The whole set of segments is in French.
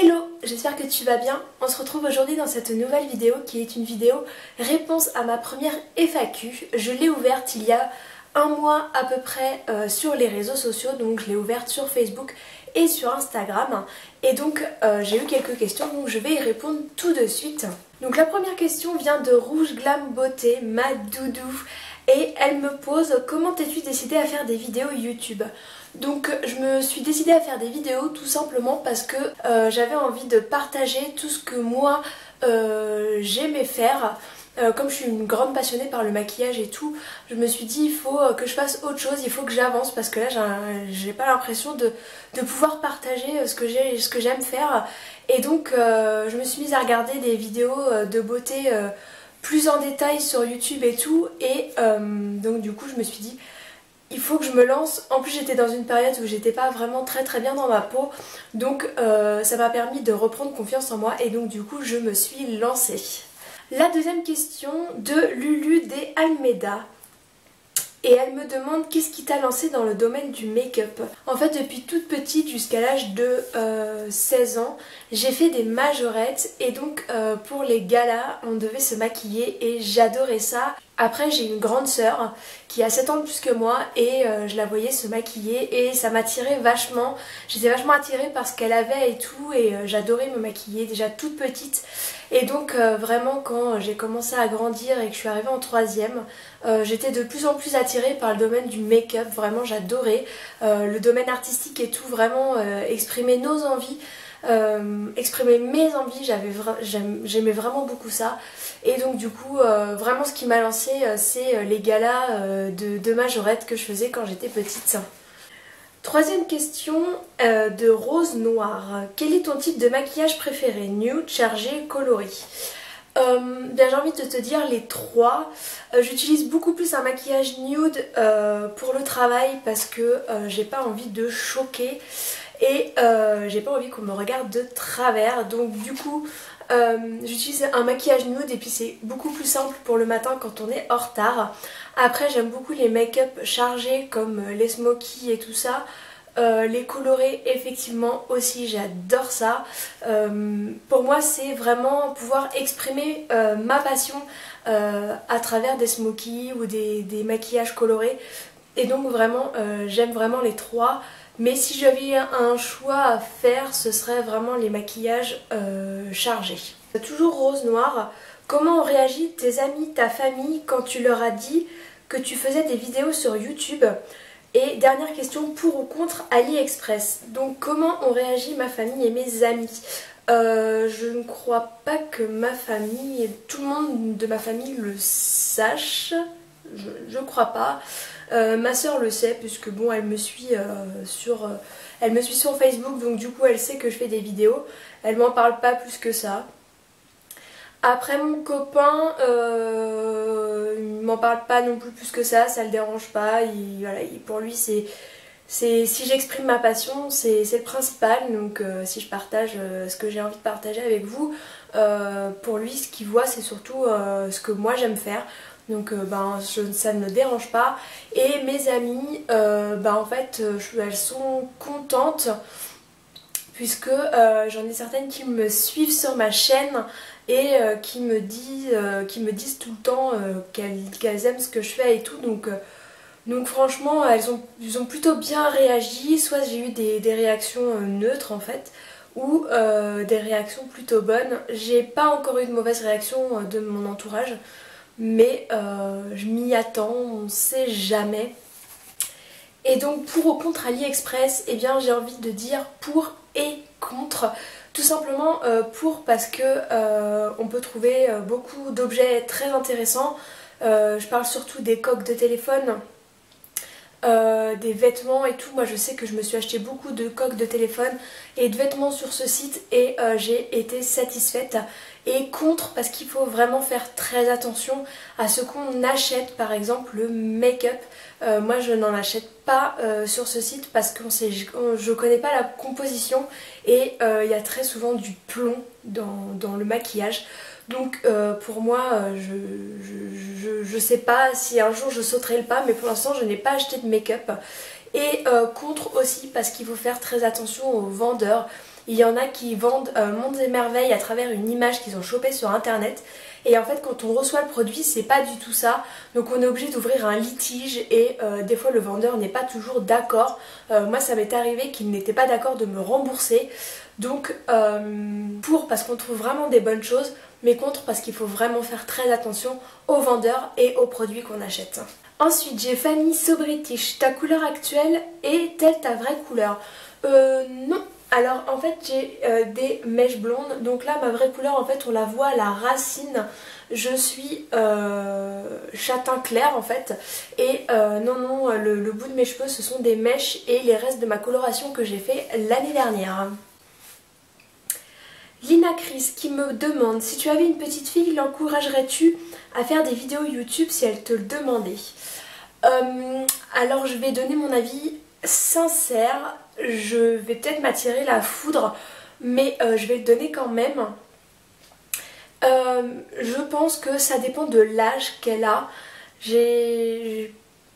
Hello, j'espère que tu vas bien. On se retrouve aujourd'hui dans cette nouvelle vidéo qui est une vidéo réponse à ma première FAQ. Je l'ai ouverte il y a un mois à peu près sur les réseaux sociaux, donc je l'ai ouverte sur Facebook et sur Instagram. Et donc j'ai eu quelques questions, donc je vais y répondre tout de suite. Donc la première question vient de Rouge Glam Beauté, ma doudou. Et elle me pose: comment t'es-tu décidée à faire des vidéos YouTube? Donc je me suis décidée à faire des vidéos tout simplement parce que j'avais envie de partager tout ce que moi j'aimais faire. Comme je suis une grande passionnée par le maquillage et tout, je me suis dit il faut que je fasse autre chose, il faut que j'avance parce que là j'ai pas l'impression de pouvoir partager ce que j'aime faire. Et donc je me suis mise à regarder des vidéos de beauté plus en détail sur YouTube et tout, et donc du coup je me suis dit il faut que je me lance. En plus j'étais dans une période où j'étais pas vraiment très bien dans ma peau, donc ça m'a permis de reprendre confiance en moi et donc du coup je me suis lancée. La deuxième question de Lulu des Almeida. Et elle me demande qu'est-ce qui t'a lancé dans le domaine du make-up. En fait depuis toute petite jusqu'à l'âge de 16 ans, j'ai fait des majorettes et donc pour les galas on devait se maquiller et j'adorais ça. Après j'ai une grande sœur qui a 7 ans de plus que moi et je la voyais se maquiller et ça m'attirait vachement. J'étais vachement attirée par ce qu'elle avait et tout, et j'adorais me maquiller déjà toute petite. Et donc vraiment quand j'ai commencé à grandir et que je suis arrivée en 3e, j'étais de plus en plus attirée par le domaine du make-up. Vraiment j'adorais le domaine artistique et tout, vraiment exprimer nos envies. Exprimer mes envies, j'aimais vraiment beaucoup ça. Et donc du coup vraiment ce qui m'a lancé c'est les galas de majorette que je faisais quand j'étais petite. Troisième question de Rose Noire. Quel est ton type de maquillage préféré? Nude, chargé, coloré? Bien j'ai envie de te dire les trois. J'utilise beaucoup plus un maquillage nude pour le travail parce que j'ai pas envie de choquer et j'ai pas envie qu'on me regarde de travers, donc du coup j'utilise un maquillage nude et puis c'est beaucoup plus simple pour le matin quand on est en retard. Après j'aime beaucoup les make-up chargés comme les smoky et tout ça. Les colorés effectivement aussi j'adore ça. Pour moi c'est vraiment pouvoir exprimer ma passion à travers des smoky ou des maquillages colorés. Et donc vraiment j'aime vraiment les trois. Mais si j'avais un choix à faire, ce serait vraiment les maquillages chargés. Toujours Rose Noire. Comment ont réagi tes amis, ta famille quand tu leur as dit que tu faisais des vidéos sur YouTube? Et dernière question, pour ou contre AliExpress. Donc comment ont réagi ma famille et mes amis? Je ne crois pas que ma famille et tout le monde de ma famille le sache. Je crois pas. Ma soeur le sait puisque bon elle me suit sur Facebook, donc du coup elle sait que je fais des vidéos. Elle m'en parle pas plus que ça. Après mon copain il m'en parle pas non plus que ça le dérange pas. Voilà, pour lui si j'exprime ma passion c'est le principal, donc si je partage ce que j'ai envie de partager avec vous, pour lui ce qu'il voit c'est surtout ce que moi j'aime faire. Donc ça ne me dérange pas. Et mes amies, en fait elles sont contentes puisque j'en ai certaines qui me suivent sur ma chaîne et qui me disent tout le temps qu'elles aiment ce que je fais et tout. Donc franchement ils ont plutôt bien réagi. Soit j'ai eu des réactions neutres en fait, ou des réactions plutôt bonnes. J'ai pas encore eu de mauvaises réactions de mon entourage, mais je m'y attends, on sait jamais. Et donc pour ou contre AliExpress, eh bien j'ai envie de dire pour et contre. Tout simplement pour parce que on peut trouver beaucoup d'objets très intéressants. Je parle surtout des coques de téléphone, des vêtements et tout. Moi je sais que je me suis acheté beaucoup de coques de téléphone et de vêtements sur ce site et j'ai été satisfaite. Et contre parce qu'il faut vraiment faire très attention à ce qu'on achète. Par exemple le make-up, moi je n'en achète pas sur ce site parce que je connais pas la composition et il y a très souvent du plomb dans le maquillage. Donc pour moi je sais pas si un jour je sauterai le pas, mais pour l'instant je n'ai pas acheté de make-up. Et contre aussi parce qu'il faut faire très attention aux vendeurs. Il y en a qui vendent mondes et merveilles à travers une image qu'ils ont chopée sur internet. Et en fait quand on reçoit le produit c'est pas du tout ça. Donc on est obligé d'ouvrir un litige et des fois le vendeur n'est pas toujours d'accord. Moi ça m'est arrivé qu'il n'était pas d'accord de me rembourser. Donc pour parce qu'on trouve vraiment des bonnes choses, mais contre parce qu'il faut vraiment faire très attention aux vendeurs et aux produits qu'on achète. Ensuite j'ai Fanny So British, ta couleur actuelle est-elle ta vraie couleur? Non. Alors en fait j'ai des mèches blondes, donc là ma vraie couleur en fait on la voit à la racine. Je suis châtain clair en fait et non le bout de mes cheveux ce sont des mèches et les restes de ma coloration que j'ai fait l'année dernière. Lina Chris qui me demande si tu avais une petite fille, l'encouragerais-tu à faire des vidéos YouTube si elle te le demandait? Alors je vais donner mon avis sincère, je vais peut-être m'attirer la foudre mais je vais le donner quand même. Je pense que ça dépend de l'âge qu'elle a.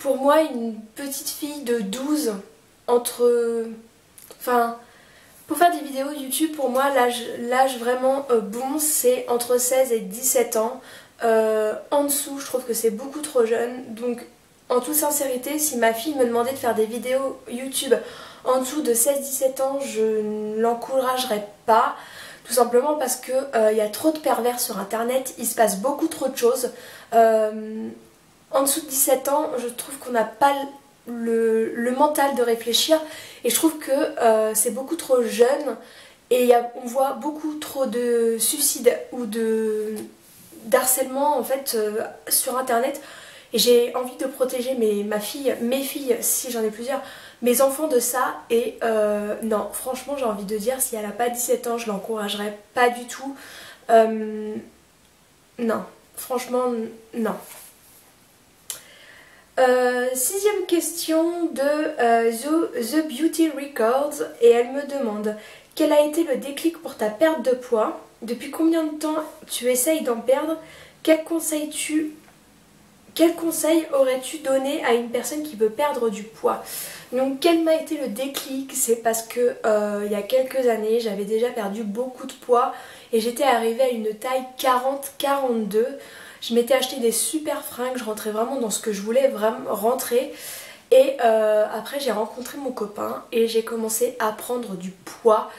Pour moi une petite fille de 12 entre... Enfin... Pour faire des vidéos YouTube, pour moi, l'âge vraiment bon, c'est entre 16 et 17 ans. En dessous, je trouve que c'est beaucoup trop jeune. Donc, en toute sincérité, si ma fille me demandait de faire des vidéos YouTube en dessous de 16-17 ans, je ne l'encouragerais pas. Tout simplement parce que y a trop de pervers sur internet, il se passe beaucoup trop de choses. En dessous de 17 ans, je trouve qu'on n'a pas le mental de réfléchir et je trouve que c'est beaucoup trop jeune et on voit beaucoup trop de suicides ou d'harcèlement en fait sur internet et j'ai envie de protéger mes filles si j'en ai plusieurs, mes enfants de ça et non franchement j'ai envie de dire si elle n'a pas 17 ans je l'encouragerais pas du tout. Non franchement non. Sixième question de The Beauty Records et elle me demande quel a été le déclic pour ta perte de poids, depuis combien de temps tu essayes d'en perdre, quel conseil aurais-tu donné à une personne qui veut perdre du poids? Donc quel m'a été le déclic? C'est parce que il y a quelques années j'avais déjà perdu beaucoup de poids et j'étais arrivée à une taille 40-42. Je m'étais acheté des super fringues, je rentrais vraiment dans ce que je voulais vraiment rentrer. Et après j'ai rencontré mon copain et j'ai commencé à prendre du poids.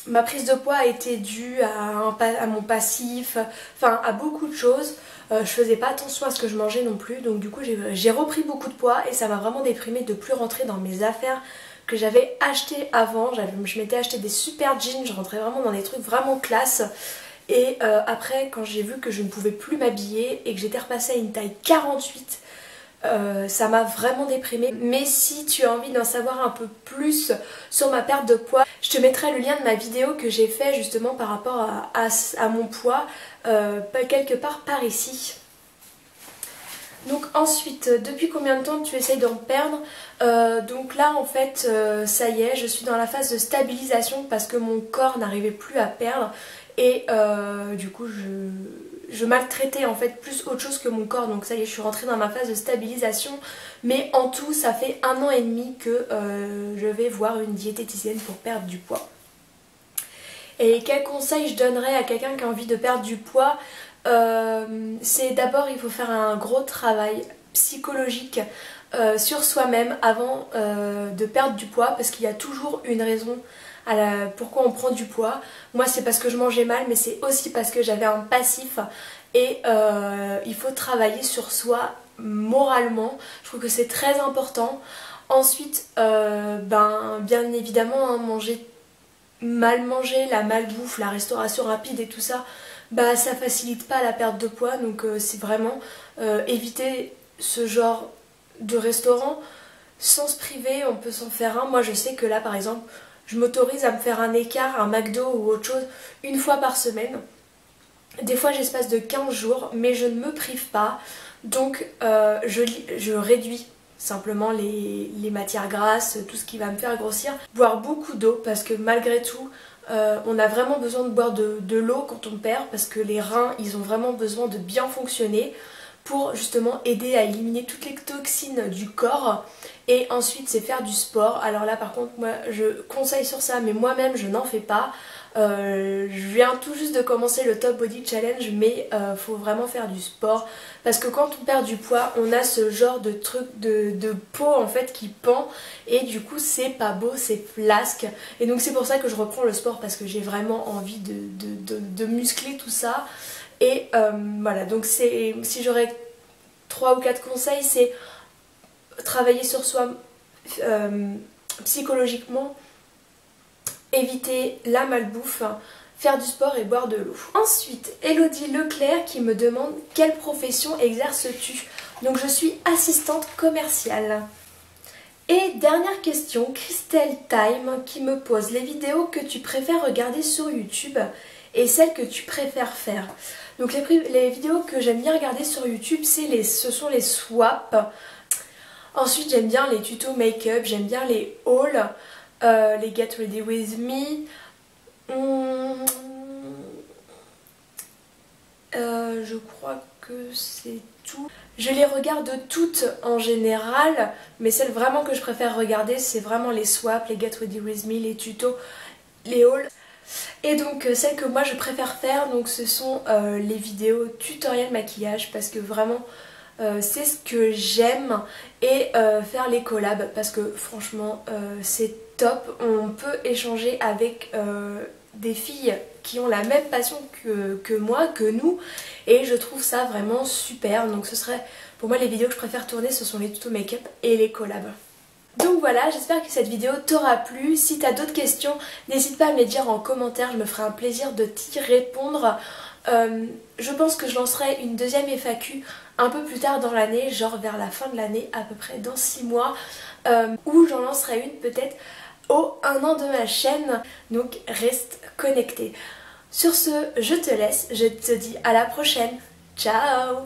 Ma prise de poids a été due à mon passif, enfin à beaucoup de choses. Je faisais pas attention à ce que je mangeais non plus, donc du coup j'ai repris beaucoup de poids et ça m'a vraiment déprimée de plus rentrer dans mes affaires que j'avais achetées avant. Je m'étais acheté des super jeans, je rentrais vraiment dans des trucs vraiment classe. Et après quand j'ai vu que je ne pouvais plus m'habiller et que j'étais repassée à une taille 48, ça m'a vraiment déprimée. Mais si tu as envie d'en savoir un peu plus sur ma perte de poids, je te mettrai le lien de ma vidéo que j'ai fait justement par rapport à mon poids quelque part par ici. Donc ensuite, depuis combien de temps tu essayes d'en perdre? Donc là en fait ça y est, je suis dans la phase de stabilisation parce que mon corps n'arrivait plus à perdre et du coup je maltraitais en fait plus autre chose que mon corps, donc ça y est je suis rentrée dans ma phase de stabilisation, mais en tout ça fait 1 an et demi que je vais voir une diététicienne pour perdre du poids. Et quel conseil je donnerais à quelqu'un qui a envie de perdre du poids? C'est d'abord il faut faire un gros travail psychologique sur soi-même avant de perdre du poids, parce qu'il y a toujours une raison pourquoi on prend du poids. Moi c'est parce que je mangeais mal, mais c'est aussi parce que j'avais un passif et il faut travailler sur soi moralement. Je trouve que c'est très important. Ensuite bien évidemment mal manger, la malbouffe, la restauration rapide et tout ça, ça facilite pas la perte de poids, donc c'est vraiment éviter ce genre de restaurant sans se priver. On peut s'en faire un. Moi je sais que là par exemple je m'autorise à me faire un écart, un McDo ou autre chose une fois par semaine. Des fois j'espace de 15 jours, mais je ne me prive pas, donc je réduis simplement les matières grasses, tout ce qui va me faire grossir. Boire beaucoup d'eau parce que malgré tout on a vraiment besoin de boire de l'eau quand on perd, parce que les reins ils ont vraiment besoin de bien fonctionner pour justement aider à éliminer toutes les toxines du corps. Et ensuite c'est faire du sport. Alors là par contre moi je conseille sur ça mais moi-même je n'en fais pas. Je viens tout juste de commencer le Top Body Challenge mais faut vraiment faire du sport parce que quand on perd du poids on a ce genre de truc de peau en fait qui pend et du coup c'est pas beau, c'est flasque et donc c'est pour ça que je reprends le sport parce que j'ai vraiment envie de muscler tout ça et voilà donc si j'aurais 3 ou 4 conseils c'est travailler sur soi psychologiquement, éviter la malbouffe, faire du sport et boire de l'eau. Ensuite, Elodie Leclerc qui me demande quelle profession exerces-tu? Donc je suis assistante commerciale. Et dernière question, Christelle Time qui me pose les vidéos que tu préfères regarder sur YouTube et celles que tu préfères faire. Donc les vidéos que j'aime bien regarder sur YouTube, ce sont les swaps. Ensuite j'aime bien les tutos make-up, j'aime bien les hauls, les Get Ready With Me. Je crois que c'est tout. Je les regarde toutes en général, mais celles vraiment que je préfère regarder c'est vraiment les swaps, les Get Ready With Me, les tutos, les hauls. Et donc celles que moi je préfère faire, donc ce sont les vidéos tutoriel maquillage parce que vraiment c'est ce que j'aime et faire les collabs parce que franchement c'est top, on peut échanger avec des filles qui ont la même passion que moi, que nous et je trouve ça vraiment super donc ce serait pour moi les vidéos que je préfère tourner ce sont les tutos make-up et les collabs. Donc voilà, j'espère que cette vidéo t'aura plu. Si t'as d'autres questions, n'hésite pas à me les dire en commentaire, je me ferai un plaisir de t'y répondre. Je pense que je lancerai une deuxième FAQ un peu plus tard dans l'année, genre vers la fin de l'année, à peu près dans 6 mois, où j'en lancerai une peut-être au 1 an de ma chaîne, donc reste connecté. Sur ce, je te laisse, je te dis à la prochaine, ciao!